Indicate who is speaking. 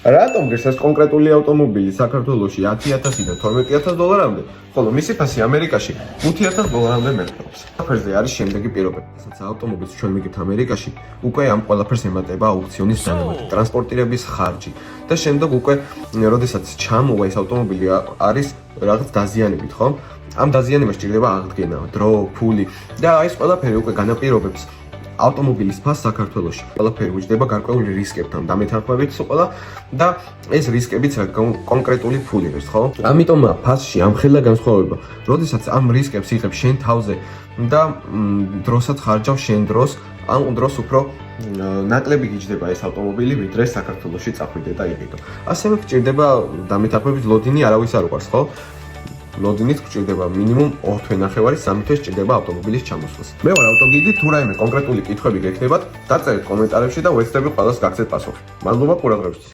Speaker 1: რატომ გესას კონკრეტული ავტომობილი საქართველოში 10,000-დან 12,000 დოლარამდე, ხოლო მისი ფასი ამერიკაში 5,000 დოლარამდე მერყეობს. საფერზე არის შემდეგი პირობები. რასაც ავტომობილს ჩვენ მიგებთ ამერიკაში, უკვე ამ ყველაფერს ემატება აუქციონის დანამატი, ტრანსპორტირების ხარჯი და შემდეგ უკვე როდესაც ჩამოვა ეს ავტომობილი არის რაღაც დაზიანებით, ხო? ამ დაზიანებას სჭირდება აღდგენა, დრო, ფული და ეს ყველაფერი უკვე განაპირობებს ავტომობილის ფასს საქართველოში. ყველაფერი უჯდება გარკვეული რისკებთან დამეთანხმებით სულ და ეს რისკებიც კონკრეტული ფული არის, ხო? ამიტომ ფასში ამხელა განსხვავება. როდესაც ამ რისკებს იღებ შენ თავზე და დროსაც ხარჯავ შენ დროს, ამ დროს უფრო ნაკლები გიჯდება ეს ავტომობილი, ვიდრე საქართველოში წახვიდე და იყიდო. ასევე გჭირდება დამეთანხმებით ლოდინი არავის არ უყარს, ხო? ლოდინით გჭირდება მინიმუმ 2 თვე-ნახევარი, 3 თვე სჭირდება ავტომობილის ჩამოსვლას. მე ვარ ავტოგიდი, თუ რაიმე კონკრეტული კითხვები გექნებათ, დაწერეთ კომენტარებში და ვეცდები ყველას გაგცეთ პასუხი. მადლობა ყურადღებისთვის.